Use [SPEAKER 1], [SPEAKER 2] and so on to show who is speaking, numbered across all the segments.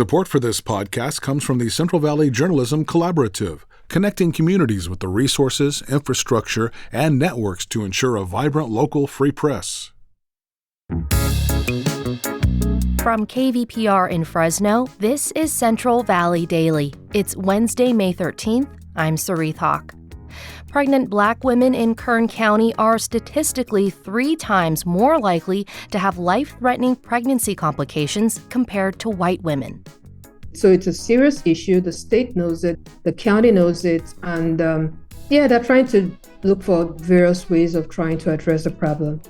[SPEAKER 1] Support for this podcast comes from the Central Valley Journalism Collaborative, connecting communities with the resources, infrastructure, and networks to ensure a vibrant local free press.
[SPEAKER 2] From KVPR in Fresno, this is Central Valley Daily. It's Wednesday, May 13th. I'm Sarith Hawk. Pregnant Black women in Kern County are statistically 3 times more likely to have life-threatening pregnancy complications compared to white women.
[SPEAKER 3] So it's a serious issue. The state knows it, the county knows it, and they're trying to look for various ways of trying to address the problem.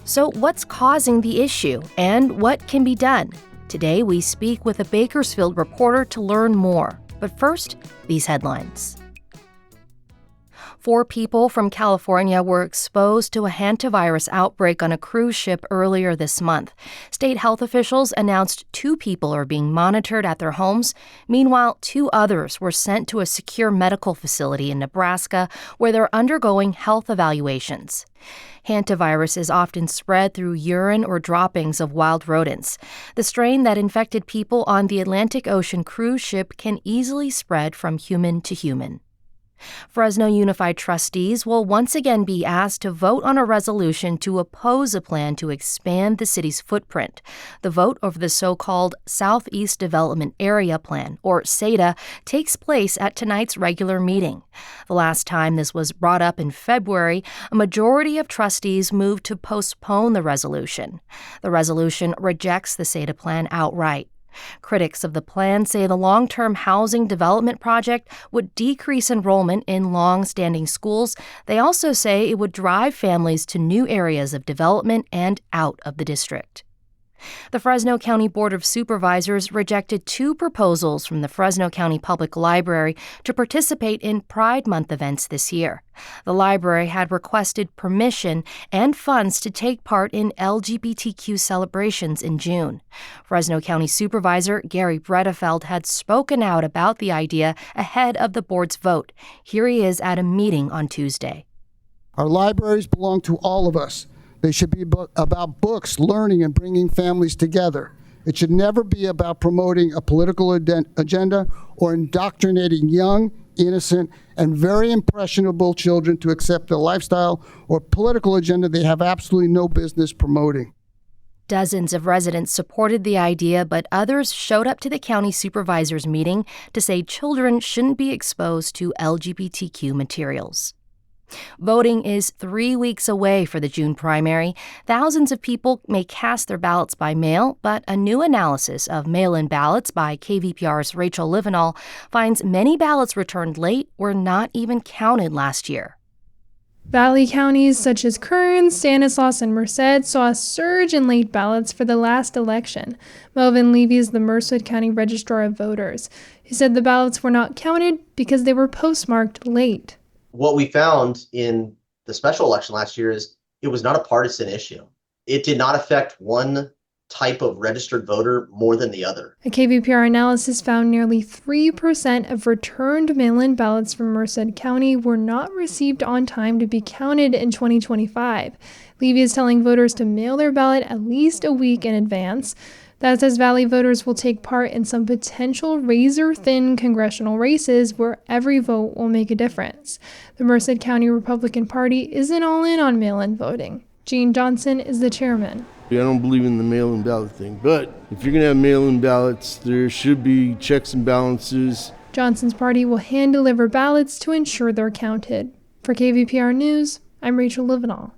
[SPEAKER 2] So what's causing the issue, and what can be done? Today we speak with a Bakersfield reporter to learn more. But first, these headlines. 4 people from California were exposed to a hantavirus outbreak on a cruise ship earlier this month. State health officials announced 2 people are being monitored at their homes. Meanwhile, 2 others were sent to a secure medical facility in Nebraska where they're undergoing health evaluations. Hantavirus is often spread through urine or droppings of wild rodents. The strain that infected people on the Atlantic Ocean cruise ship can easily spread from human to human. Fresno Unified trustees will once again be asked to vote on a resolution to oppose a plan to expand the city's footprint. The vote over the so-called Southeast Development Area Plan, or SADA, takes place at tonight's regular meeting. The last time this was brought up in February, a majority of trustees moved to postpone the resolution. The resolution rejects the SADA plan outright. Critics of the plan say the long-term housing development project would decrease enrollment in long-standing schools. They also say it would drive families to new areas of development and out of the district. The Fresno County Board of Supervisors rejected 2 proposals from the Fresno County Public Library to participate in Pride Month events this year. The library had requested permission and funds to take part in LGBTQ celebrations in June. Fresno County Supervisor Gary Bredefeld had spoken out about the idea ahead of the board's vote. Here he is at a meeting on Tuesday.
[SPEAKER 4] Our libraries belong to all of us. They should be about books, learning, and bringing families together. It should never be about promoting a political agenda or indoctrinating young, innocent, and very impressionable children to accept a lifestyle or political agenda they have absolutely no business promoting.
[SPEAKER 2] Dozens of residents supported the idea, but others showed up to the county supervisors meeting to say children shouldn't be exposed to LGBTQ materials. Voting is 3 weeks away for the June primary. Thousands of people may cast their ballots by mail, but a new analysis of mail-in ballots by KVPR's Rachel Livenall finds many ballots returned late were not even counted last year.
[SPEAKER 5] Valley counties such as Kern, Stanislaus, and Merced saw a surge in late ballots for the last election. Melvin Levy is the Merced County Registrar of Voters. He said the ballots were not counted because they were postmarked late.
[SPEAKER 6] What we found in the special election last year is it was not a partisan issue. It did not affect one type of registered voter more than the other.
[SPEAKER 5] A KVPR analysis found nearly 3% of returned mail-in ballots from Merced County were not received on time to be counted in 2025. Levy is telling voters to mail their ballot at least a week in advance. That says Valley voters will take part in some potential razor-thin congressional races where every vote will make a difference. The Merced County Republican Party isn't all in on mail-in voting. Gene Johnson is the chairman.
[SPEAKER 7] I don't believe in the mail-in ballot thing, but if you're going to have mail-in ballots, there should be checks and balances.
[SPEAKER 5] Johnson's party will hand-deliver ballots to ensure they're counted. For KVPR News, I'm Rachel Livenall.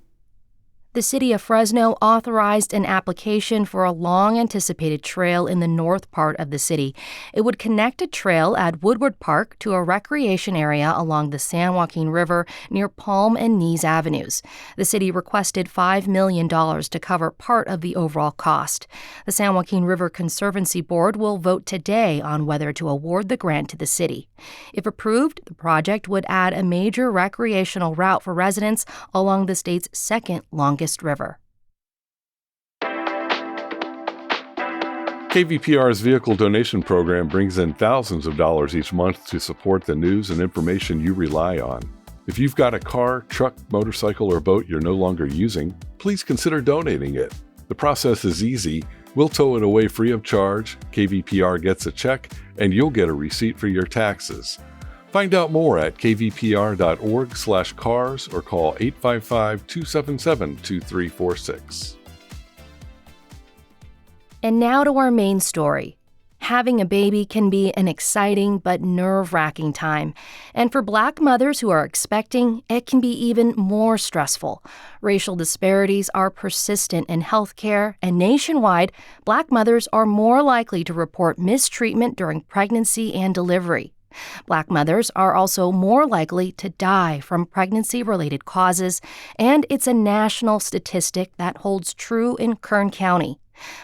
[SPEAKER 2] The city of Fresno authorized an application for a long-anticipated trail in the north part of the city. It would connect a trail at Woodward Park to a recreation area along the San Joaquin River near Palm and Nees Avenues. The city requested $5 million to cover part of the overall cost. The San Joaquin River Conservancy Board will vote today on whether to award the grant to the city. If approved, the project would add a major recreational route for residents along the state's second longest river.
[SPEAKER 8] KVPR's vehicle donation program brings in thousands of dollars each month to support the news and information you rely on. If you've got a car, truck, motorcycle, or boat you're no longer using, please consider donating it. The process is easy. We'll tow it away free of charge, KVPR gets a check, and you'll get a receipt for your taxes. Find out more at kvpr.org/cars or call 855-277-2346.
[SPEAKER 2] And now to our main story. Having a baby can be an exciting but nerve-wracking time. And for Black mothers who are expecting, it can be even more stressful. Racial disparities are persistent in healthcare, and nationwide, Black mothers are more likely to report mistreatment during pregnancy and delivery. Black mothers are also more likely to die from pregnancy-related causes, and it's a national statistic that holds true in Kern County.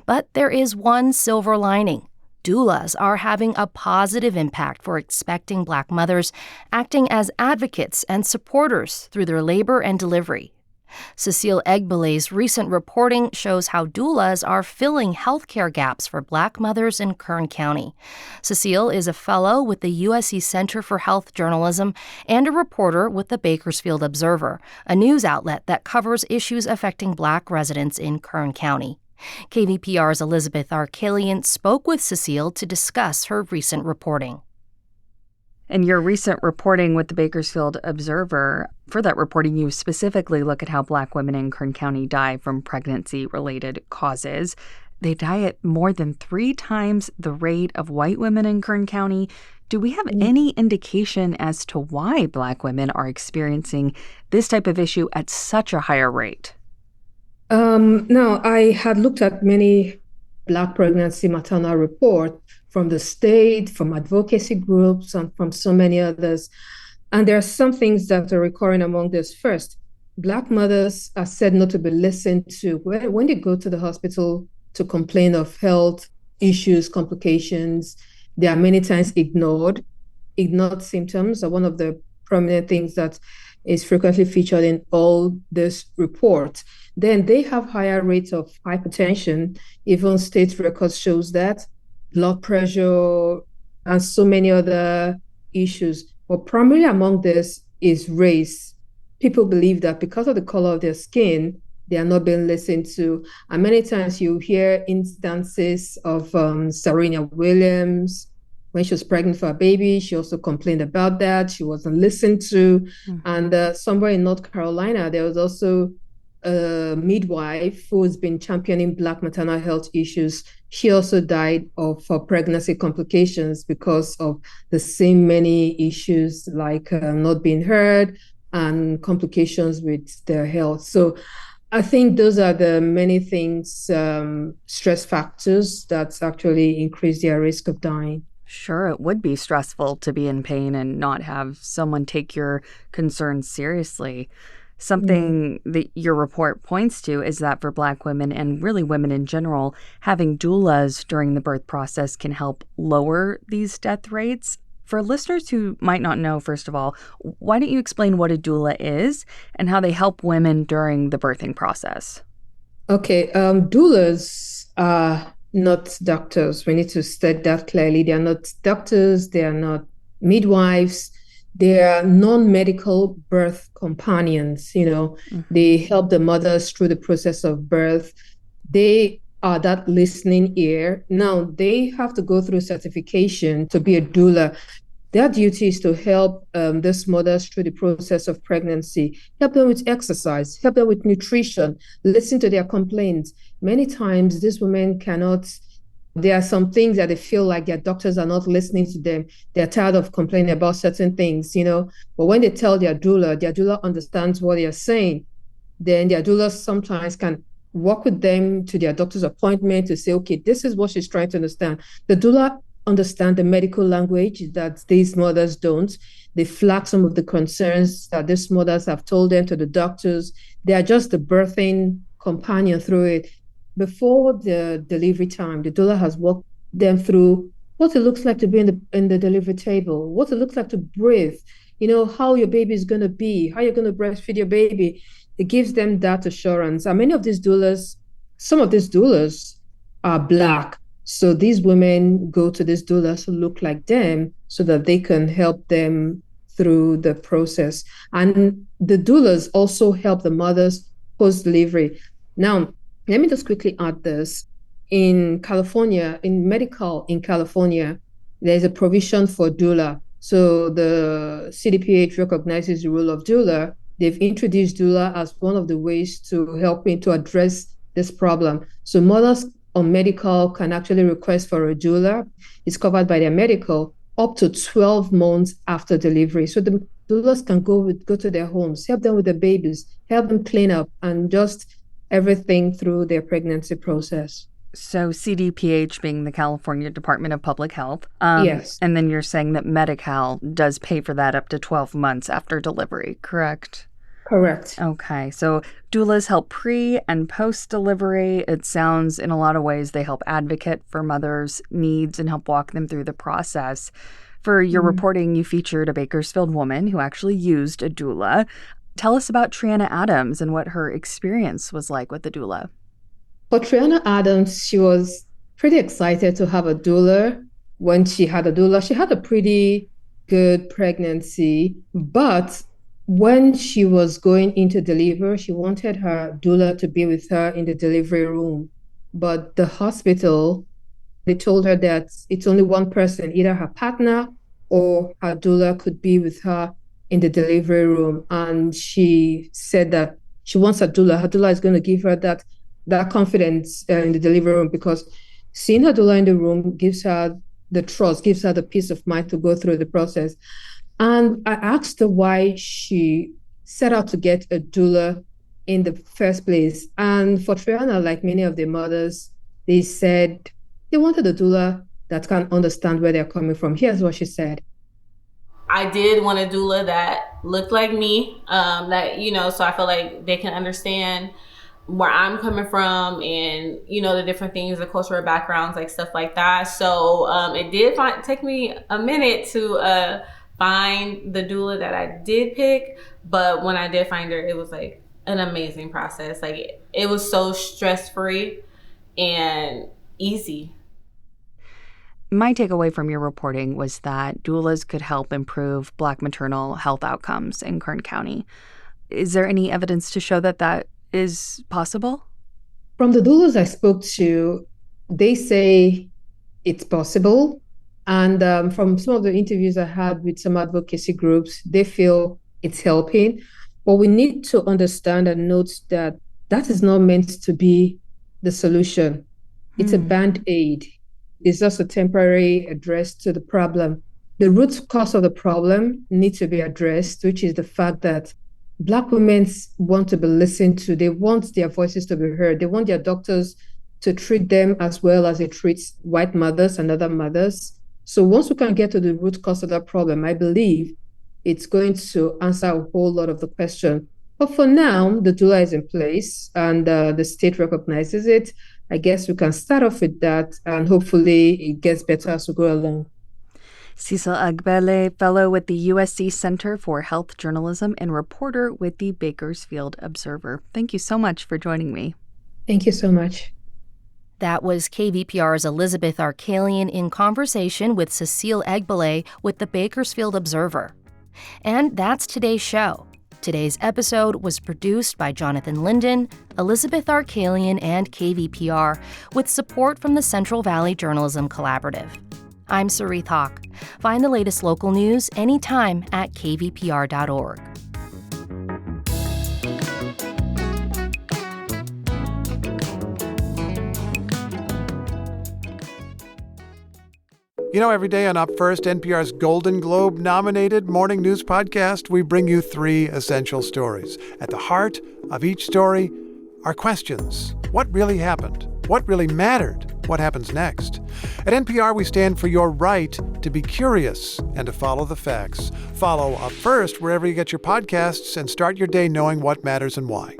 [SPEAKER 2] But there is one silver lining. Doulas are having a positive impact for expecting Black mothers, acting as advocates and supporters through their labor and delivery. Cecil Egbele's recent reporting shows how doulas are filling healthcare gaps for Black mothers in Kern County. Cecil is a fellow with the USC Center for Health Journalism and a reporter with the Bakersfield Observer, a news outlet that covers issues affecting Black residents in Kern County. KVPR's Elizabeth Arkalian spoke with Cecil to discuss her recent reporting.
[SPEAKER 9] In your recent reporting with the Bakersfield Observer, for that reporting, you specifically look at how Black women in Kern County die from pregnancy-related causes. They die at more than 3 times the rate of white women in Kern County. Do we have any indication as to why Black women are experiencing this type of issue at such a higher rate?
[SPEAKER 3] No, I had looked at many Black pregnancy maternal reports from the state, from advocacy groups, and from so many others. And there are some things that are recurring among this. First, Black mothers are said not to be listened to. When they go to the hospital to complain of health issues, complications, they are many times ignored. Ignored symptoms are one of the prominent things that is frequently featured in all this report. Then they have higher rates of hypertension. Even state records shows that, blood pressure, and so many other issues. But primarily among this is race. People believe that because of the color of their skin, they are not being listened to. And many times you hear instances of Serena Williams. When she was pregnant for a baby, she also complained about that. She wasn't listened to. Mm-hmm. And somewhere in North Carolina, there was also a midwife who has been championing Black maternal health issues. She also died of pregnancy complications because of the same many issues like not being heard and complications with their health. So I think those are the many things, stress factors that actually increase their risk of dying.
[SPEAKER 9] Sure, it would be stressful to be in pain and not have someone take your concerns seriously. Something that your report points to is that for Black women and really women in general, having doulas during the birth process can help lower these death rates. For listeners who might not know, first of all, why don't you explain what a doula is and how they help women during the birthing process?
[SPEAKER 3] Okay, doulas are not doctors. We need to state that clearly. They are not doctors. They are not midwives. They are non-medical birth companions. They help the mothers through the process of birth. They are that listening ear. Now, they have to go through certification to be a doula. Their duty is to help these mothers through the process of pregnancy, help them with exercise, help them with nutrition, listen to their complaints. Many times, these women cannot. There are some things that they feel like their doctors are not listening to them. They're tired of complaining about certain things, But when they tell their doula understands what they're saying. Then their doula sometimes can walk with them to their doctor's appointment to say, okay, this is what she's trying to understand. The doula understand the medical language that these mothers don't. They flag some of the concerns that these mothers have told them to the doctors. They are just the birthing companion through it. Before the delivery time, the doula has walked them through what it looks like to be in the delivery table, what it looks like to breathe, how your baby is going to be, how you're going to breastfeed your baby. It gives them that assurance. And some of these doulas are Black. So these women go to these doulas who look like them so that they can help them through the process. And the doulas also help the mothers post-delivery. Now, let me just quickly add this. in California, in medical in California, there's a provision for doula. So the CDPH recognizes the role of doula. They've introduced doula as one of the ways to helping to address this problem. So mothers on medical can actually request for a doula. It's covered by their medical up to 12 months after delivery. So the doulas can go to their homes, help them with the babies, help them clean up, and just everything through their pregnancy process.
[SPEAKER 9] So CDPH being the California Department of Public Health.
[SPEAKER 3] Yes.
[SPEAKER 9] And then you're saying that Medi-Cal does pay for that up to 12 months after delivery, correct?
[SPEAKER 3] Correct.
[SPEAKER 9] Okay. So doulas help pre and post-delivery. It sounds in a lot of ways they help advocate for mothers' needs and help walk them through the process. For your reporting, you featured a Bakersfield woman who actually used a doula. Tell us about Triana Adams and what her experience was like with the doula.
[SPEAKER 3] For Triana Adams, she was pretty excited to have a doula. When she had a doula, she had a pretty good pregnancy, but when she was going into delivery, she wanted her doula to be with her in the delivery room. But the hospital, they told her that it's only one person, either her partner or her doula could be with her in the delivery room. And she said that she wants a doula. Her doula is going to give her that confidence in the delivery room, because seeing her doula in the room gives her the trust, gives her the peace of mind to go through the process. And I asked her why she set out to get a doula in the first place. And for Triana, like many of the mothers, they said they wanted a doula that can understand where they're coming from. Here's what she said.
[SPEAKER 10] I did want a doula that looked like me, so I feel like they can understand where I'm coming from and, the different things, the cultural backgrounds, like stuff like that. So it did take me a minute to find the doula that I did pick. But when I did find her, it was like an amazing process. Like it was so stress-free and easy.
[SPEAKER 9] My takeaway from your reporting was that doulas could help improve Black maternal health outcomes in Kern County. Is there any evidence to show that that is possible?
[SPEAKER 3] From the doulas I spoke to, they say it's possible. And from some of the interviews I had with some advocacy groups, they feel it's helping. But we need to understand and note that that is not meant to be the solution. It's a band-aid. It's just a temporary address to the problem. The root cause of the problem needs to be addressed, which is the fact that Black women want to be listened to. They want their voices to be heard. They want their doctors to treat them as well as they treat white mothers and other mothers. So once we can get to the root cause of that problem, I believe it's going to answer a whole lot of the question. But for now, the doula is in place and the state recognizes it. I guess we can start off with that, and hopefully it gets better as we go along.
[SPEAKER 9] Cecil Egbele, fellow with the USC Center for Health Journalism and reporter with the Bakersfield Observer. Thank you so much for joining me.
[SPEAKER 3] Thank you so much.
[SPEAKER 2] That was KVPR's Elizabeth Arkalian in conversation with Cecil Egbele with the Bakersfield Observer. And that's today's show. Today's episode was produced by Jonathan Linden, Elizabeth Arkalian, and KVPR, with support from the Central Valley Journalism Collaborative. I'm Sarith Hawk. Find the latest local news anytime at kvpr.org.
[SPEAKER 11] Every day on Up First, NPR's Golden Globe-nominated morning news podcast, we bring you 3 essential stories. At the heart of each story are questions. What really happened? What really mattered? What happens next? At NPR, we stand for your right to be curious and to follow the facts. Follow Up First wherever you get your podcasts and start your day knowing what matters and why.